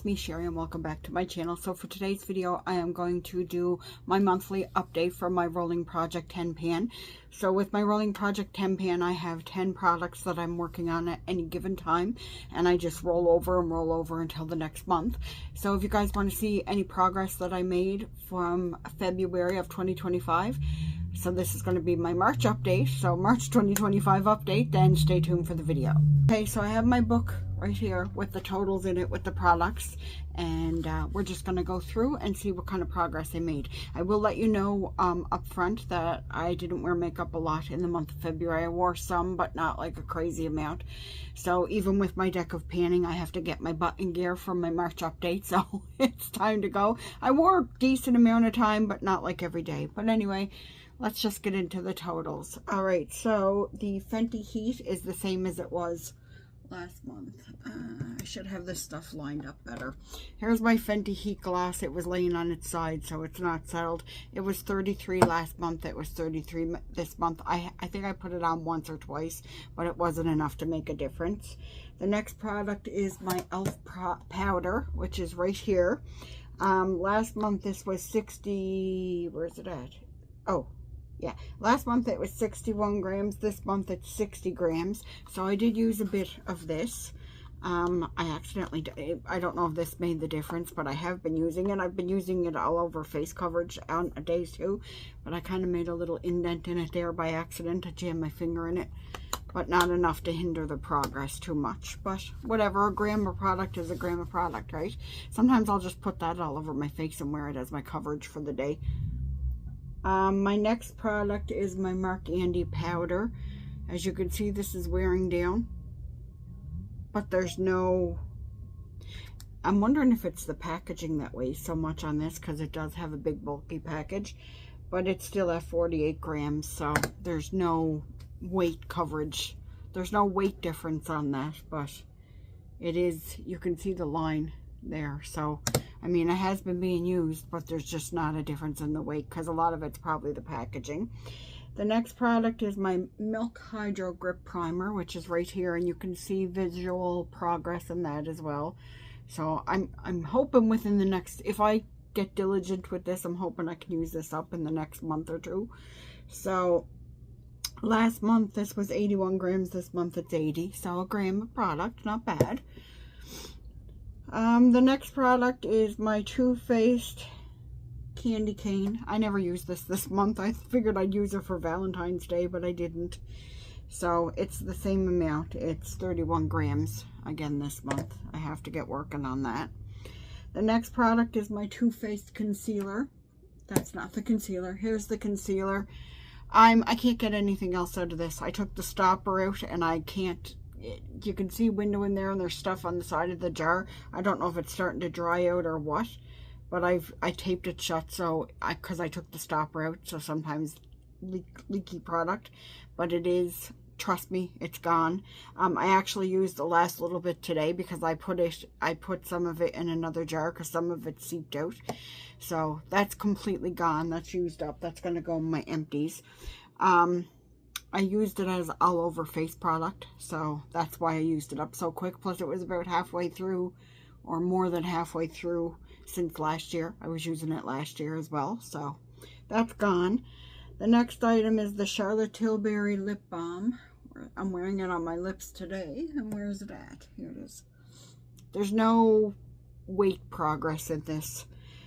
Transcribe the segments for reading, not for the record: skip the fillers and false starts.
it's me, Sherry, and welcome back to my channel. So for today's video, I am going to do my monthly update for my Rolling Project 10 pan. So with my Rolling Project 10 pan, I have 10 products that I'm working on at any given time, and I just roll over until the next month. So if you guys want to see any progress that I made from February of 2025, so this is going to be my March update, so March 2025 update, then stay tuned for the video. Okay, so I have my book right here with the totals in it with the products, and we're just going to go through and see what kind of progress I made. I will let you know up front that I didn't wear makeup a lot in the month of February. I wore some, but not like a crazy amount. So even with my deck of panning, I have to get my button gear from my March update, so it's time to go. I wore a decent amount of time, but not like every day. But anyway, let's just get into the totals. All right, so the Fenty Heat is the same as it was last month. I should have this stuff lined up better. Here's my Fenty Heat gloss. It was laying on its side, so it's not settled. It was 33 last month. It was 33 this month. I think I put it on once or twice, but it wasn't enough to make a difference. The next product is my e.l.f. powder, which is right here. Last month this was 60, where's it at? Oh, yeah, last month it was 61 grams. This month it's 60 grams. So I did use a bit of this. I accidentally, I don't know if this made the difference, but I have been using it. I've been using it all over face coverage on days too, but I kind of made a little indent in it there by accident. I jammed my finger in it, but not enough to hinder the progress too much. But whatever, a gram of product is a gram of product, right? Sometimes I'll just put that all over my face and wear it as my coverage for the day. My next product is my MARC powder. As you can see, this is wearing down, but there's no, I'm wondering if it's the packaging that weighs so much on this, because it does have a big bulky package, but it's still at 48 grams, so there's no weight coverage, there's no weight difference on that, but it is, you can see the line there. So I mean, it has been being used, but there's just not a difference in the weight, because a lot of it's probably the packaging. The next product is my Milk Hydro Grip Primer, which is right here, and you can see visual progress in that as well. So I'm hoping within the next, if I get diligent with this, I'm hoping I can use this up in the next month or two. So last month this was 81 grams, this month it's 80, so a gram of product, not bad. The next product is my Too Faced Candy Cane. I never used this month. I figured I'd use it for Valentine's Day, but I didn't. So it's the same amount. It's 31 grams again this month. I have to get working on that. The next product is my Too Faced Concealer. That's not the concealer. Here's the concealer. I can't get anything else out of this. I took the stopper out and I can't. You can see window in there, and there's stuff on the side of the jar. I don't know if it's starting to dry out or what, but I taped it shut, so because I took the stopper out, so sometimes leaky product, but it is, trust me, it's gone. I actually used the last little bit today because I put some of it in another jar because some of it seeped out. So that's completely gone. That's used up. That's going to go in my empties. I used it as all over face product, so that's why I used it up so quick. Plus it was about halfway through, or more than halfway through, since last year. I was using it last year as well, so that's gone. The next item is the Charlotte Tilbury Lip Balm. I'm wearing it on my lips today. And where is it at? Here it is. There's no weight progress in this.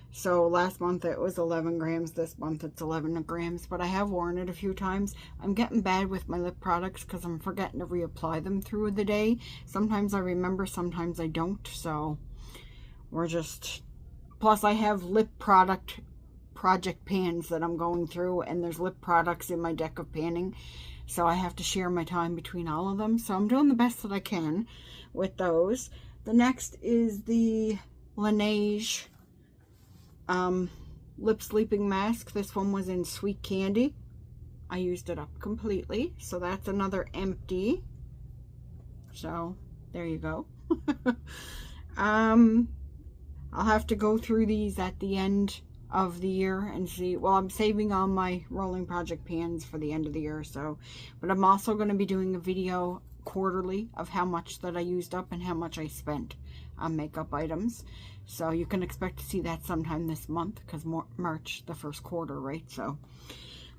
So last month it was 11 grams, this month it's 11 grams, but I have worn it a few times. I'm getting bad with my lip products because I'm forgetting to reapply them through the day. Sometimes I remember, sometimes I don't, so we're just, plus I have lip project pans that I'm going through, and there's lip products in my deck of panning, so I have to share my time between all of them, so I'm doing the best that I can with those. The next is the LANEIGE lip sleeping mask. This one was in Sweet Candy. I used it up completely, so that's another empty. So there you go. I'll have to go through these at the end of the year and see. Well, I'm saving all my Rolling Project pans for the end of the year, so, but I'm also going to be doing a video quarterly of how much that I used up and how much I spent on makeup items. So you can expect to see that sometime this month, because March, the first quarter, right? So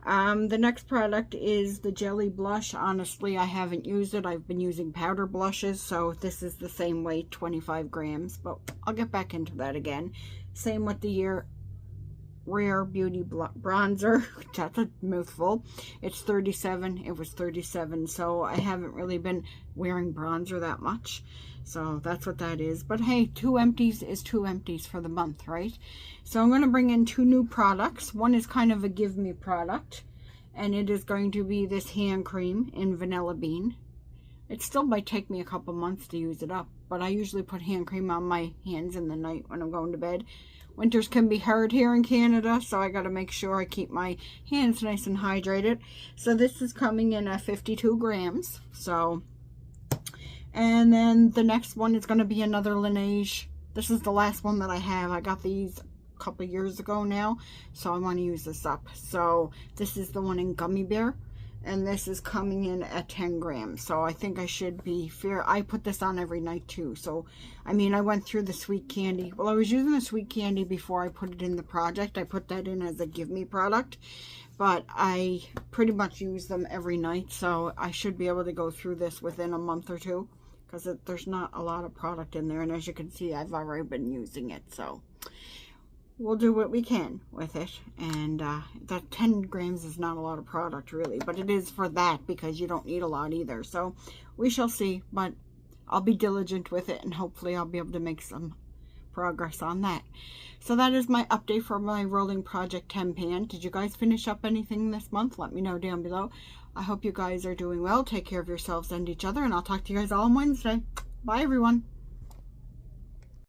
the next product is the Jelly Blush. Honestly, I haven't used it. I've been using powder blushes, so this is the same weight, 25 grams, but I'll get back into that again. Same with the Rare Beauty bronzer. That's a mouthful. It's 37. It was 37, so I haven't really been wearing bronzer that much. So that's what that is. But hey, 2 empties is 2 empties for the month, right? So I'm going to bring in 2 new products. One is kind of a give me product, and it is going to be this hand cream in Vanilla Bean. It still might take me a couple months to use it up, but I usually put hand cream on my hands in the night when I'm going to bed. Winters can be hard here in Canada, so I got to make sure I keep my hands nice and hydrated. So this is coming in at 52 grams. So, and then the next one is going to be another Laneige. This is the last one that I have. I got these a couple years ago now, so I want to use this up. So this is the one in Gummy Bear, and this is coming in at 10 grams. So I think I should be fair. I put this on every night too. So, I mean, I went through the sweet candy. Well, I was using the sweet candy before I put it in the project. I put that in as a give me product, but I pretty much use them every night. So I should be able to go through this within a month or two, because there's not a lot of product in there. And as you can see, I've already been using it. So we'll do what we can with it. And that 10 grams is not a lot of product really, but it is for that, because you don't need a lot either. So we shall see, but I'll be diligent with it, and hopefully I'll be able to make some progress on that. So that is my update for my Rolling Project 10 pan. Did you guys finish up anything this month? Let me know down below. I hope you guys are doing well. Take care of yourselves and each other, and I'll talk to you guys all on Wednesday. Bye everyone.